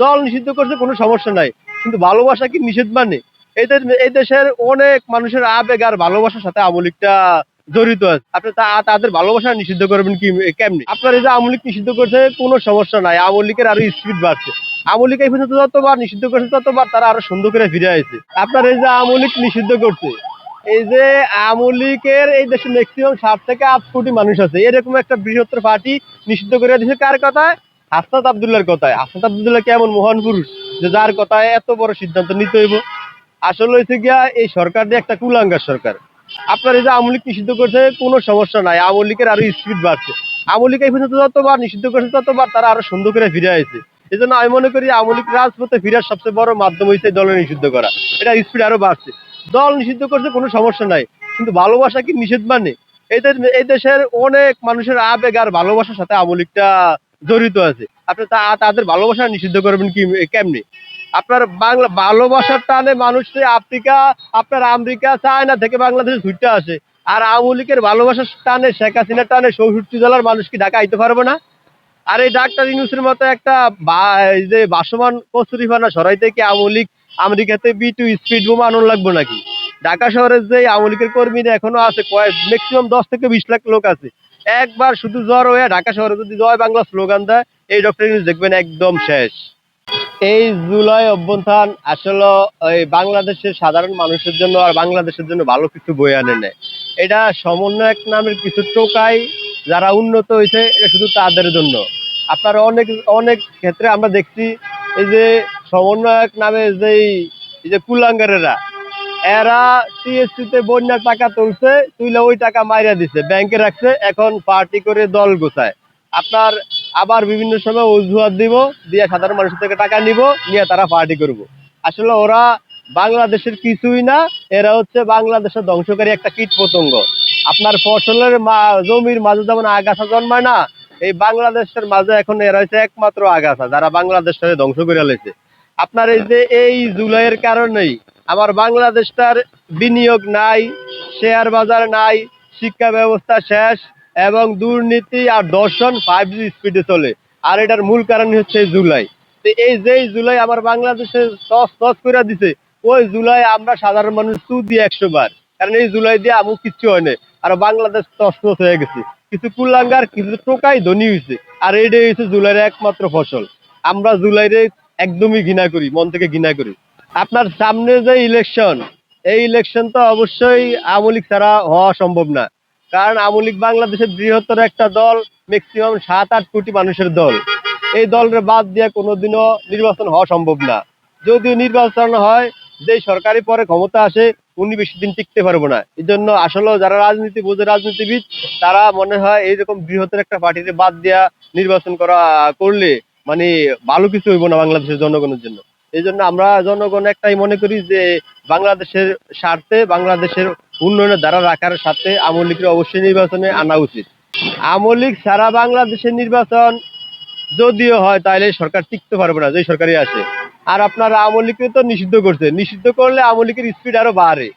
দল নিষিদ্ধ করছে কোনো সমস্যা নাই, কিন্তু ভালোবাসা কি নিষেধ মানে? এদের এই দেশের অনেক মানুষের আবেগ আর ভালোবাসার সাথে আওয়ামী লীগটা জড়িত আছে। আপনি তাদের ভালোবাসা নিষিদ্ধ করবেন কি কেমনি? আপনার এই যে আওয়ামী লীগ নিষিদ্ধ করছে কোনো সমস্যা নাই, আওয়ামী লীগের আরো স্পিড বাড়ছে। আওয়ামী লীগ এই পর্যন্ত যতবার নিষিদ্ধ করছে ততবার তারা আরো সুন্দর করে ফিরে আসছে। আপনার এই যে আওয়ামী লীগ নিষিদ্ধ করছে, এই যে আওয়ামী লীগের এই দেশে ম্যাক্সিমাম 7 থেকে 8 কোটি মানুষ আছে, এরকম একটা বৃহত্তর পার্টি নিষিদ্ধ করে দিয়েছে কার কথায়? হাসনাত আব্দুল্লাহর কথায়। হাসনাত আব্দুল্লাহ কেমন মহান পুরুষ যে যার কথায় এত বড় সিদ্ধান্ত নিতে হইব? আসলে হয়েছে গিয়া এই সরকার দিয়ে একটা কুলাঙ্গার সরকার। আপনার এই যে আওয়ামী লীগ নিষিদ্ধ করছে কোনো সমস্যা নাই, আওয়ামী লীগের আরো স্পিড বাড়ছে। আওয়ামী লীগ এই পর্যন্ত যতবার নিষিদ্ধ করছে ততবার তারা আরো সুন্দর করে ফিরে আসছে। এই জন্য আমি মনে করি আওয়ামী লীগ রাজপথে ফিরার সবচেয়ে বড় মাধ্যম হয়েছে দলের নিষিদ্ধ করা। এটা স্পিড আরো বাড়ছে। দল নিষিদ্ধ করছে কোনো সমস্যা নাই, কিন্তু ভালোবাসা কি নিষেধ মানে? এই দেশের অনেক মানুষের আবেগ আর ভালোবাসার সাথে আওয়ামী লীগটা জড়িত আছে। আপনি তাদের ভালোবাসা নিষিদ্ধ করবেন কি কেমনি? আপনার বাংলা ভালোবাসার টানে মানুষ আফ্রিকা, আপনার আমেরিকা, চায়না থেকে বাংলাদেশে ছুটতে আসে। আর আওয়ামী লীগের ভালোবাসার টানে, শেখ হাসিনার টানে 64 জেলার মানুষ কি ঢাকা আইতে পারবে না? আর এই ডাক্তার ইউনূসের মতো একটা এই যে ভাসমান কচুরিপানা সরাইতে কি আওয়ামী লীগ আমেরিকাতে B2 স্পিড বোমা আনন্দ লাগবে নাকি? ঢাকা শহরের যে আওয়ামী লীগের কর্মীরা এখনো আছে, ম্যাক্সিমাম 10 থেকে 20 লাখ লোক আছে। একবার শুধু জ্বর হয়ে ঢাকা শহরে যদি জয় বাংলা স্লোগান দেয়, এই ডক্টর ইউনূস দেখবেন একদম শেষ। এই জুলাই অভ্যুত্থান আসলে ওই বাংলাদেশের সাধারণ মানুষের জন্য আর বাংলাদেশের জন্য ভালো কিছু বয়ে আনে নাই। এটা সমন্বয়ক নামের কিছু টোকাই যারা উন্নত হয়েছে, এটা শুধু তাদের জন্য। আপনার অনেক অনেক ক্ষেত্রে আমরা দেখছি এই যে সমন্বয়ক নামে এই যে কুলাঙ্গারেরা, এরা CSC তে বন্যার টাকা তুলছে, তুইলে ওই টাকা মাইরা দিছে, ব্যাংকে রাখছে, এখন পার্টি করে দল গোছায়। আপনার আবার বিভিন্ন সময় অজুহাত দিব, দিয়ে সাধারণ মানুষের থেকে টাকা নিব, নিয়ে তারা পার্টি করব। আসলে ওরা বাংলাদেশের কিছুই না, এরা হচ্ছে বাংলাদেশের ধ্বংসকারী একটা কীট পতঙ্গ। আপনার ফসলের জমির মাঝে যেমন আগাছা জন্মায় না, এই বাংলাদেশের মাঝে এখন এরা হচ্ছে একমাত্র আগাছা যারা বাংলাদেশটাকে ধ্বংস করে লেছে। আপনার এই যে এই জুলাইয়ের কারণেই আমার বাংলাদেশটার বিনিয়োগ নাই, শেয়ার বাজার নাই, শিক্ষা ব্যবস্থা শেষ, এবং দুর্নীতি আর দর্শন 5G স্পিডে চলে। আর এটার মূল কারণ হচ্ছে জুলাই। তো এই যেই জুলাই আমার বাংলাদেশে টস টস করে দিছে, ওই জুলাই আমরা সাধারণ মানুষ চু দিয়ে 100 বার। কারণ এই জুলাই দিয়ে আমু কিচ্ছু হয় না, আর বাংলাদেশ টস টস হয়ে গেছে। কিছু কুলাঙ্গার, কিছু টোকাই ধনী হয়েছে। আর এইটাই হচ্ছে জুলাইয়ের একমাত্র ফসল। আমরা জুলাইরে একদমই ঘৃণা করি, মন থেকে ঘৃণা করি। আপনার সামনে যে ইলেকশন, এই ইলেকশন তো অবশ্যই আওয়ামী লীগ ছাড়া হওয়া সম্ভব না। কারণ আওয়ামী লীগ বাংলাদেশের বৃহত্তর একটা দল, ম্যাক্সিমাম 7-8 কোটি মানুষের দল। এই দলের বাদ দিয়ে কোনোদিনও নির্বাচন হওয়া সম্ভব না। যদিও নির্বাচন হয়, যে সরকারি পরে ক্ষমতা আসে, উনি বেশি দিন টিকতে পারবো না। এই জন্য আসলে যারা রাজনীতি বোঝে, রাজনীতিবিদ, তারা মনে হয় এইরকম বৃহত্তর একটা পার্টিতে বাদ দিয়া নির্বাচন করলে মানে ভালো কিছু হইব না বাংলাদেশের জনগণের জন্য। এই জন্য আমরা জনগণ একটাই মনে করি যে বাংলাদেশের স্বার্থে, বাংলাদেশের উন্নয়নের দ্বারা রাখার সাথে আওয়ামী লীগের অবশ্যই নির্বাচনে আনা উচিত। আওয়ামী লীগ সারা বাংলাদেশের নির্বাচন যদিও হয়, তাহলে সরকার টিকতে পারবে না, যে সরকারই আসে। আর আপনার আওয়ামী লীগকে তো নিষিদ্ধ করছে, নিষিদ্ধ করলে আওয়ামী লীগের স্পিড আরো বাড়ে।